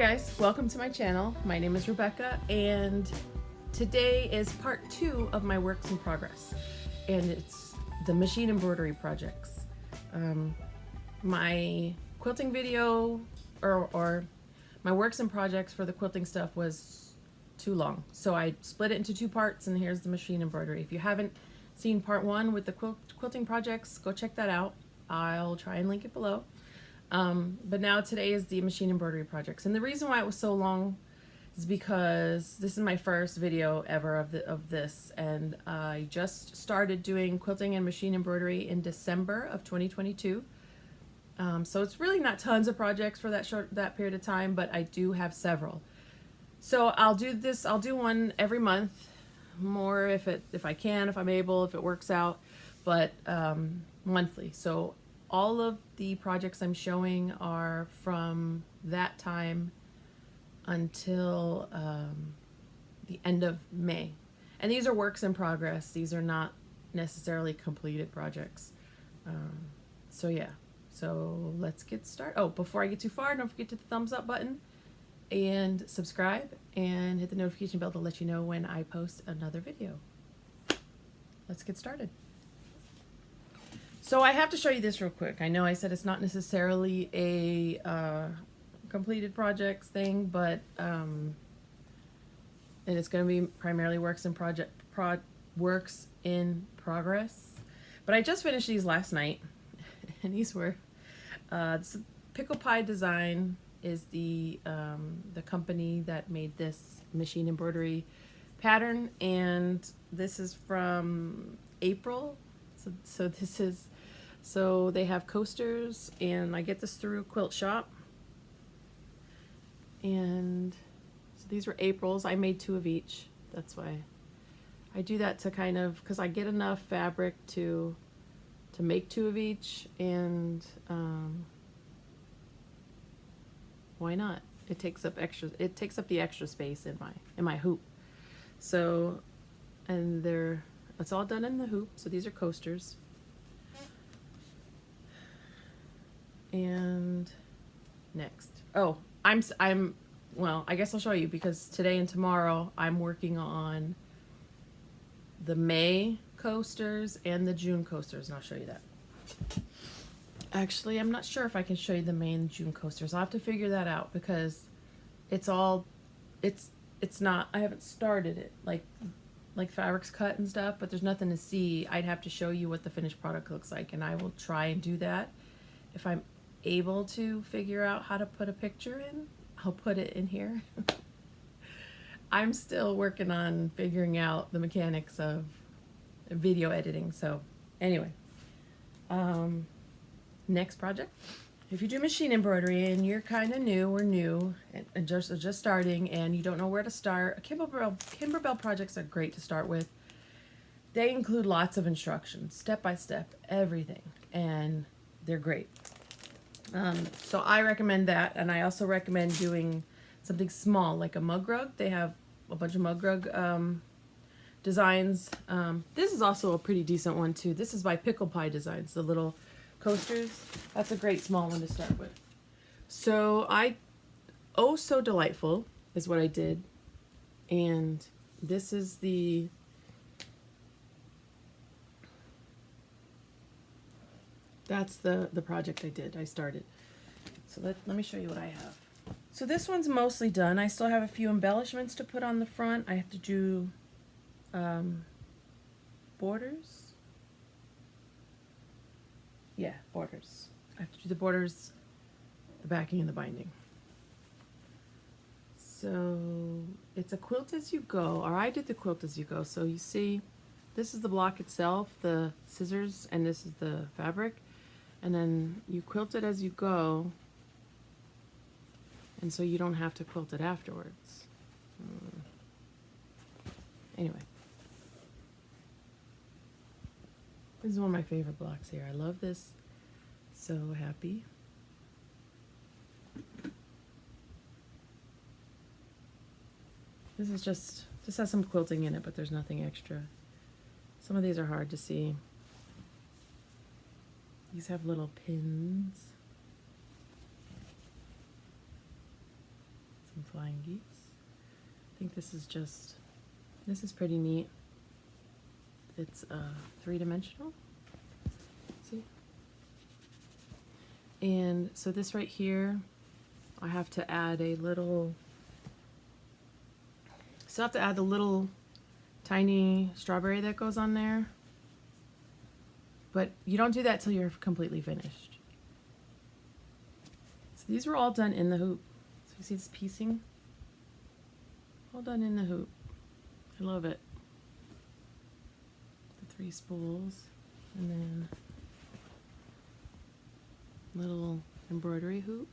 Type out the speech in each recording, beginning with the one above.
guys, welcome to my channel. My name is Rebecca and today is part 2 of my works in progress, and it's the machine embroidery projects. My quilting video or my works and projects for the quilting stuff was too long, so I split it into 2 parts, and here's the machine embroidery. If you haven't seen part 1 with the quilting projects, go check that out. I'll try and link it below. But now today is the machine embroidery projects, and the reason why it was so long is because this is my first video ever of this, and I just started doing quilting and machine embroidery in December of 2022. So it's really not tons of projects for that period of time, but I do have several. So I'll do one every month, more if I can, if I'm able, if it works out, but monthly. So all of the projects I'm showing are from that time until the end of May. And these are works in progress. These are not necessarily completed projects. So yeah, so let's get started. Oh, before I get too far, don't forget to hit the thumbs up button and subscribe and hit the notification bell to let you know when I post another video. Let's get started. So I have to show you this real quick. I know I said it's not necessarily a completed projects thing, but and it's going to be primarily works in progress. But I just finished these last night, and these were Pickle Pie Design is the company that made this machine embroidery pattern, and this is from April. So they have coasters, and I get this through Quilt Shop. And so these were April's. I made 2 of each. That's why I do that, to kind of, because I get enough fabric to make 2 of each, and why not? It takes up the extra space in my hoop. So, and it's all done in the hoop. So these are coasters. And next, oh, well, I guess I'll show you, because today and tomorrow I'm working on the May coasters and the June coasters, and I'll show you that. Actually, I'm not sure if I can show you the May and June coasters. I'll have to figure that out, because it's not, I haven't started it, like fabric's cut and stuff, but there's nothing to see. I'd have to show you what the finished product looks like, and I will try and do that. If I'm able to figure out how to put a picture in, I'll put it in here. I'm still working on figuring out the mechanics of video editing. So anyway, next project. If you do machine embroidery and you're kind of new or new and just starting and you don't know where to start, Kimberbell projects are great to start with. They include lots of instructions, step by step, everything, and they're great. So I recommend that, and I also recommend doing something small like a mug rug. They have a bunch of mug rug designs. This is also a pretty decent one too. This is by Pickle Pie Designs, the little coasters. That's a great small one to start with. So Oh So Delightful is what I did, and this is that's the project I did. I started. So let me show you what I have. So this one's mostly done. I still have a few embellishments to put on the front. I have to do borders. Yeah, borders. I have to do the borders, the backing, and the binding. So it's a quilt as you go, or I did the quilt as you go. So you see, this is the block itself, the scissors, and this is the fabric. And then you quilt it as you go, and so you don't have to quilt it afterwards. Anyway, this is one of my favorite blocks here. I love this. So happy. This has some quilting in it, but there's nothing extra. Some of these are hard to see. These have little pins. Some flying geese. I think this is pretty neat. It's three-dimensional. See? And so this right here, I have to add a little, still have to add the little tiny strawberry that goes on there. But you don't do that till you're completely finished. So these were all done in the hoop. So you see this piecing? All done in the hoop. I love it. The 3 spools, and then little embroidery hoop.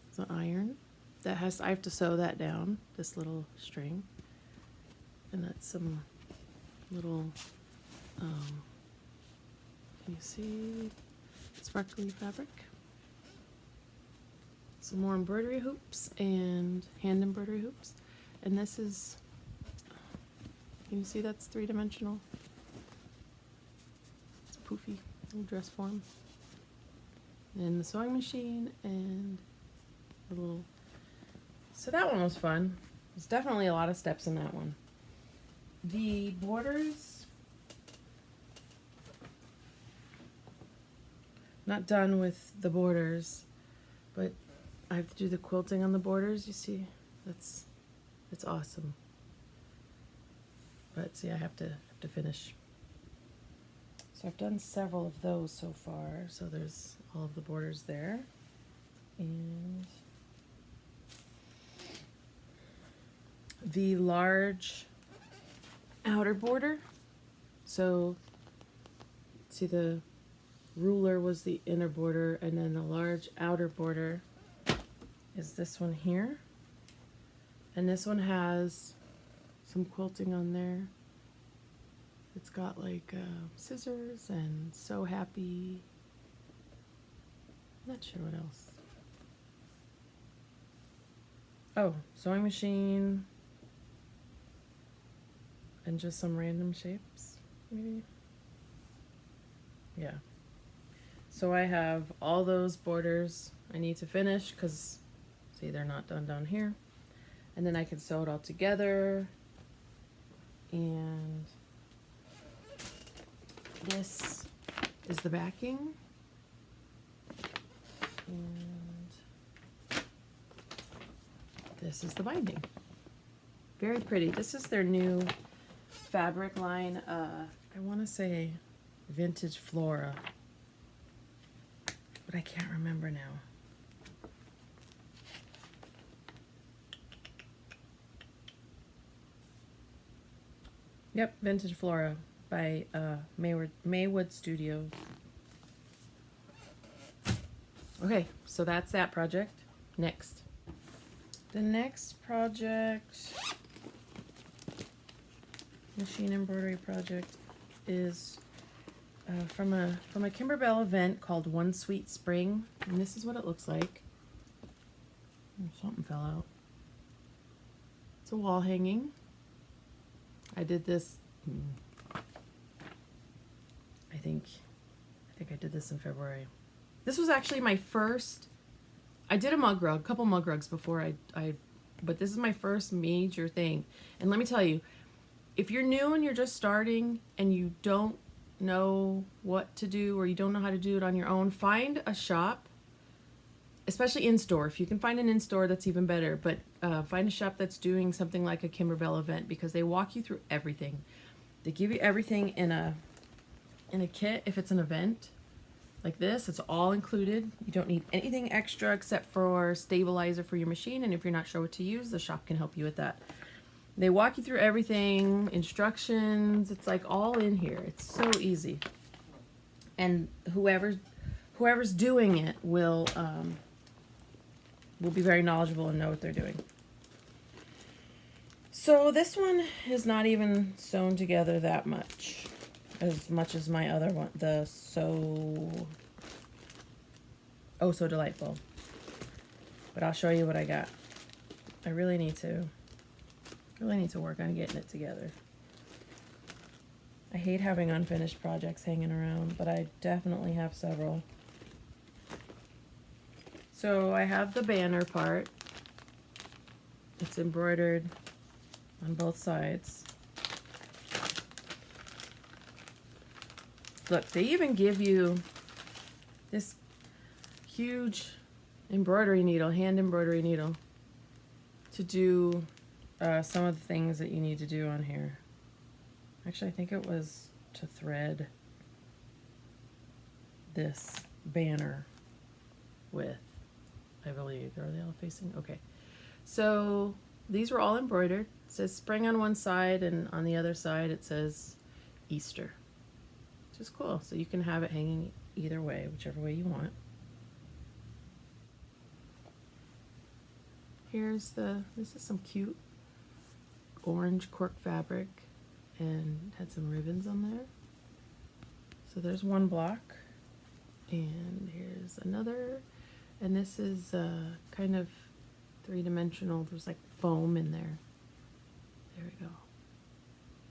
It's an iron that has, I have to sew that down, this little string. And that's some little, can you see, sparkly fabric. Some more embroidery hoops and hand embroidery hoops. And this is, can you see that's 3-dimensional? It's poofy, little dress form. And the sewing machine and the little, so that one was fun. There's definitely a lot of steps in that one. The borders, not done with the borders, but I have to do the quilting on the borders. You see, it's awesome. But see, I have to finish. So I've done several of those so far. So there's all of the borders there, and the large outer border. So see, the ruler was the inner border, and then the large outer border is this one here. And this one has some quilting on there. It's got like scissors and So Happy. Not sure what else. Oh, sewing machine. And just some random shapes, maybe. Yeah. So I have all those borders I need to finish because, see, they're not done down here. And then I can sew it all together. And this is the backing. And this is the binding. Very pretty. This is their new fabric line. I want to say Vintage Flora, but I can't remember now. Yep, Vintage Flora by Maywood Studios. Okay, so that's that project. Next. The next project, machine embroidery project, is from a Kimberbell event called One Sweet Spring, and this is what it looks like. Oh, something fell out. It's a wall hanging. I did this. I think I did this in February. This was actually my first. I did a mug rug, a couple mug rugs before but this is my first major thing. And let me tell you, if you're new and you're just starting and you don't know what to do or you don't know how to do it on your own, find a shop, especially in-store. If you can find an in-store, that's even better. But find a shop that's doing something like a Kimberbell event, because they walk you through everything. They give you everything in a kit. If it's an event like this, it's all included. You don't need anything extra except for stabilizer for your machine, and if you're not sure what to use, the shop can help you with that. They walk you through everything, instructions, it's like all in here. It's so easy. And whoever's doing it will be very knowledgeable and know what they're doing. So this one is not even sewn together that much as my other one, the So Delightful. But I'll show you what I got. I really need to work on getting it together. I hate having unfinished projects hanging around, but I definitely have several. So I have the banner part. It's embroidered on both sides. Look, they even give you this huge embroidery needle, hand embroidery needle, to do some of the things that you need to do on here. Actually, I think it was to thread this banner with, I believe. Are they all facing? Okay. So these were all embroidered. It says spring on one side, and on the other side it says Easter, which is cool. So you can have it hanging either way, whichever way you want. This is some cute orange cork fabric, and had some ribbons on there. So there's one block, and here's another, and this is kind of three-dimensional. There's like foam in there. There we go.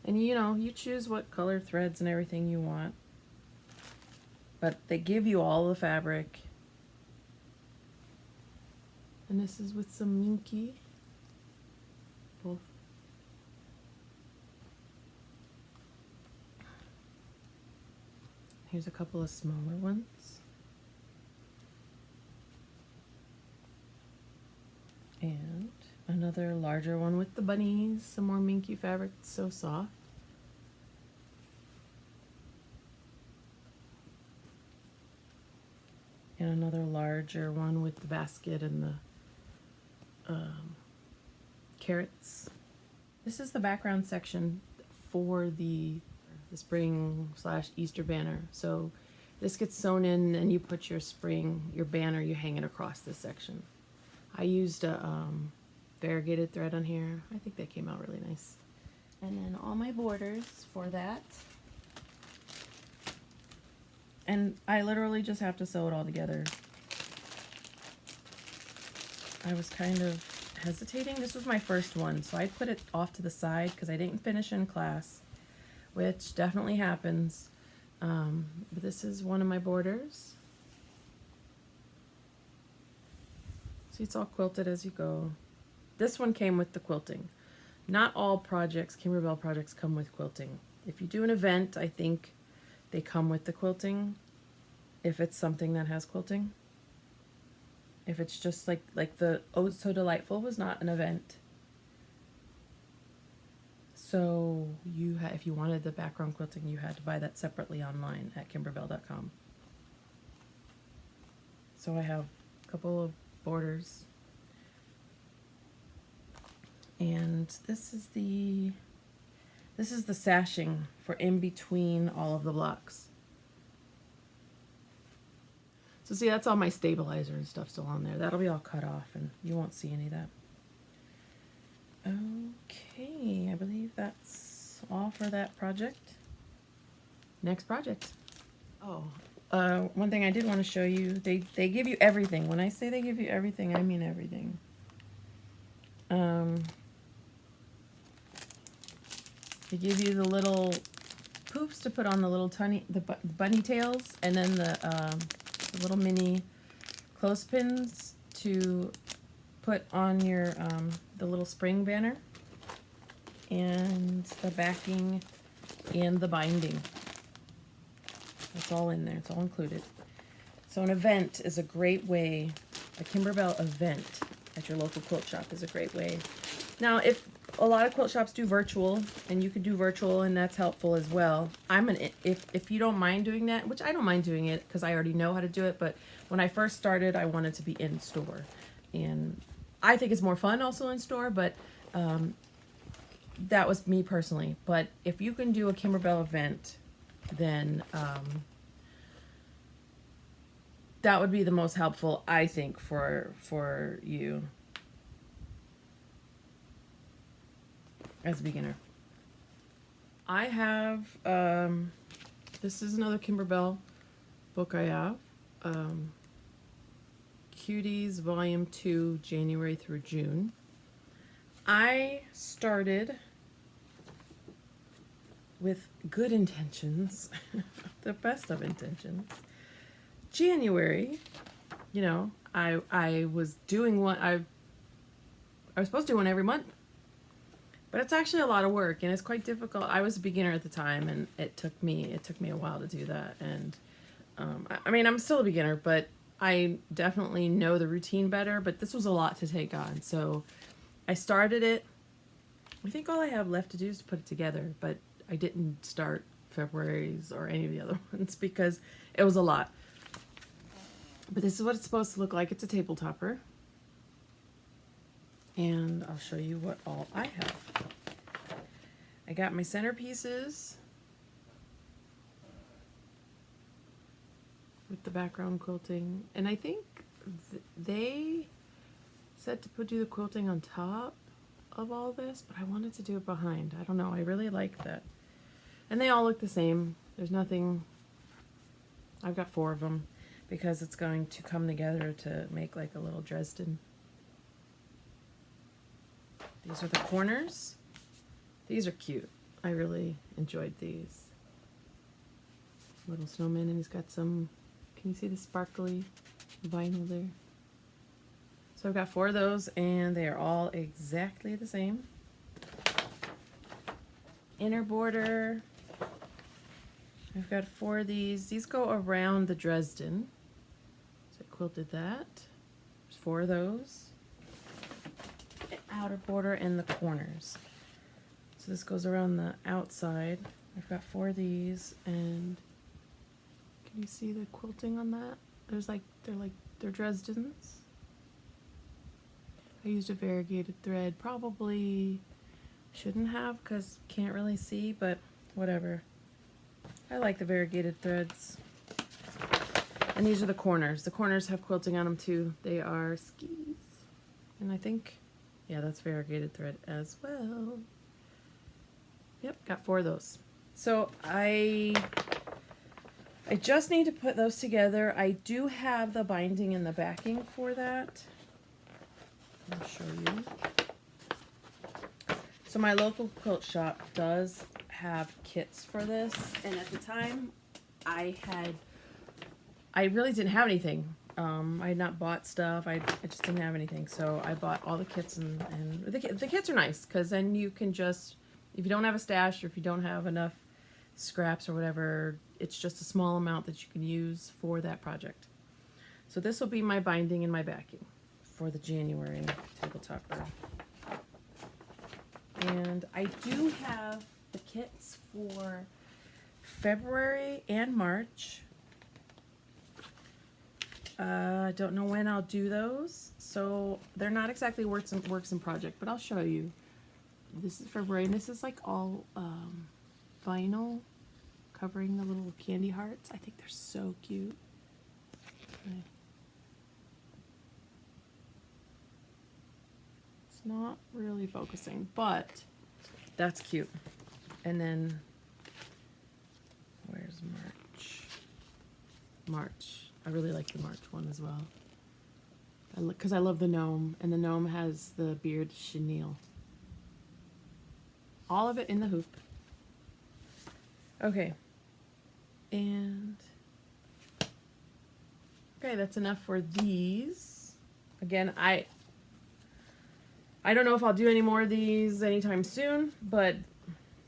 And you know, you choose what color threads and everything you want, but they give you all the fabric. And this is with some minky. Both. Here's a couple of smaller ones. And another larger one with the bunnies, some more minky fabric, it's so soft. And another larger one with the basket and the carrots. This is the background section for the spring / Easter banner. So this gets sewn in, and you put your banner, you hang it across this section. I used a variegated thread on here. I think they came out really nice. And then all my borders for that. And I literally just have to sew it all together. I was kind of hesitating. This was my first one, so I put it off to the side because I didn't finish in class, which definitely happens. But this is one of my borders. See, it's all quilted as you go. This one came with the quilting. Not all projects, Kimberbell projects, come with quilting. If you do an event, I think they come with the quilting, if it's something that has quilting. If it's just like the Oh So Delightful was not an event. So if you wanted the background quilting, you had to buy that separately online at kimberbell.com. So I have a couple of borders. And this is the sashing for in between all of the blocks. So see, that's all my stabilizer and stuff still on there. That'll be all cut off, and you won't see any of that. Okay, I believe that's all for that project. Next project. Oh, one thing I did want to show you, they give you everything. When I say they give you everything, I mean everything. They give you the little poofs to put on the little bunny tails, and then the little mini clothespins to put on your the little spring banner, and the backing and the binding. It's all in there. It's all included. So an event is a great way. A Kimberbell event at your local quilt shop is a great way. Now, if a lot of quilt shops do virtual, and you could do virtual, and that's helpful as well. If you don't mind doing that, which I don't mind doing it because I already know how to do it, but when I first started, I wanted to be in store, and I think it's more fun also in store, but that was me personally. But if you can do a Kimberbell event, then that would be the most helpful, I think, for you as a beginner. I have, this is another Kimberbell book I have. Cuties Volume 2, January through June. I started with good intentions, the best of intentions. January, you know, I was doing one. I was supposed to do one every month, but it's actually a lot of work and it's quite difficult. I was a beginner at the time, and it took me a while to do that. And I mean, I'm still a beginner, but I definitely know the routine better. But this was a lot to take on, so I started it. I think all I have left to do is to put it together, but I didn't start February's or any of the other ones because it was a lot. But this is what it's supposed to look like. It's a table topper. And I'll show you what all I have. I got my centerpieces with the background quilting. And I think they said to do the quilting on top of all this, but I wanted to do it behind. I don't know. I really like that. And they all look the same. There's nothing. I've got 4 of them because it's going to come together to make like a little Dresden. These are the corners. These are cute. I really enjoyed these. Little snowman, and he's got some, can you see the sparkly vinyl there? So I've got 4 of those, and they are all exactly the same. Inner border. I've got 4 of these. These go around the Dresden. So I quilted that. There's 4 of those. Outer border and the corners. So this goes around the outside. I've got 4 of these, and can you see the quilting on that? They're Dresdens. I used a variegated thread. Probably shouldn't have because can't really see, but whatever. I like the variegated threads. And these are the corners. The corners have quilting on them too. They are skis. And I think, yeah, that's variegated thread as well. Yep, got 4 of those. So I just need to put those together. I do have the binding and the backing for that. I'll show you. So my local quilt shop does have kits for this, and at the time I really didn't have anything. I had not bought stuff. I just didn't have anything, so I bought all the kits, and the kits are nice because then you can just, if you don't have a stash or if you don't have enough scraps or whatever, it's just a small amount that you can use for that project. So this will be my binding and my backing for the January table topper. And I do have the kits for February and March. I don't know when I'll do those, so they're not exactly works in project, but I'll show you. This is February, and this is like all vinyl covering the little candy hearts. I think they're so cute. Okay. It's not really focusing, but that's cute. And then where's March? March. I really like the March one as well. Because I love the gnome, and the gnome has the beard chenille. All of it in the hoop. Okay. And okay, that's enough for these. Again, I don't know if I'll do any more of these anytime soon, but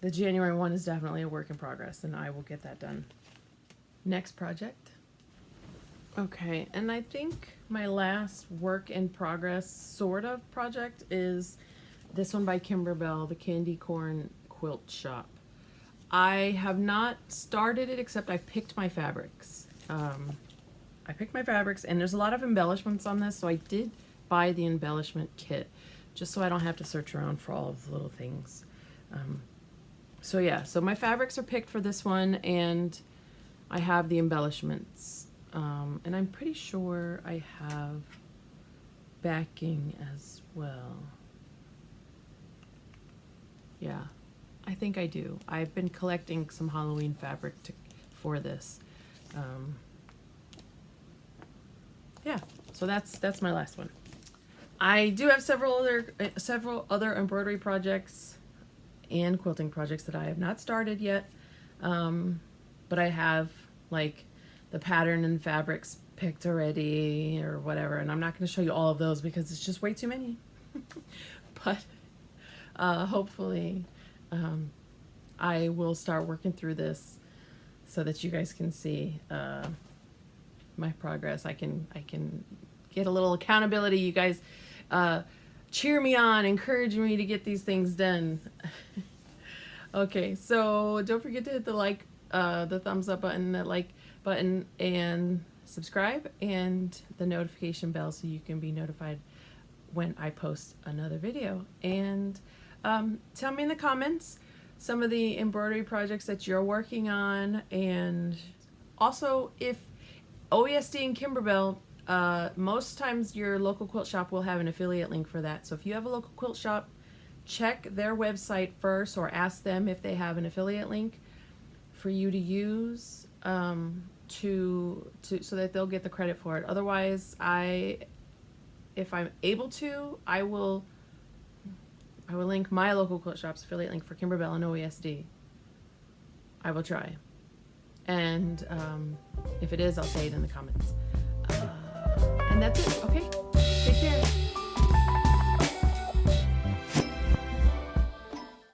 the January one is definitely a work in progress, and I will get that done. Next project. Okay, and I think my last work in progress sort of project is this one by Kimberbell, the Candy Corn Quilt Shop. I have not started it, except I picked my fabrics. I picked my fabrics, and there's a lot of embellishments on this, so I did buy the embellishment kit, just so I don't have to search around for all of the little things. So yeah, so my fabrics are picked for this one, and I have the embellishments. And I'm pretty sure I have backing as well. Yeah, I think I do. I've been collecting some Halloween fabric for this. Yeah, so that's my last one. I do have several other embroidery projects and quilting projects that I have not started yet, but I have like the pattern and fabrics picked already or whatever. And I'm not going to show you all of those because it's just way too many. But hopefully I will start working through this so that you guys can see my progress. I can get a little accountability. You guys cheer me on, encourage me to get these things done. Okay, so don't forget to hit the thumbs up button, that like button, and subscribe, and the notification bell so you can be notified when I post another video. And tell me in the comments some of the embroidery projects that you're working on, and also if OESD and Kimberbell, most times your local quilt shop will have an affiliate link for that. So if you have a local quilt shop, check their website first, or ask them if they have an affiliate link for you to use so that they'll get the credit for it. Otherwise, if I'm able to, I will link my local quilt shop's affiliate link for Kimberbell and OESD. I will try. And if it is, I'll say it in the comments. And that's it. Okay.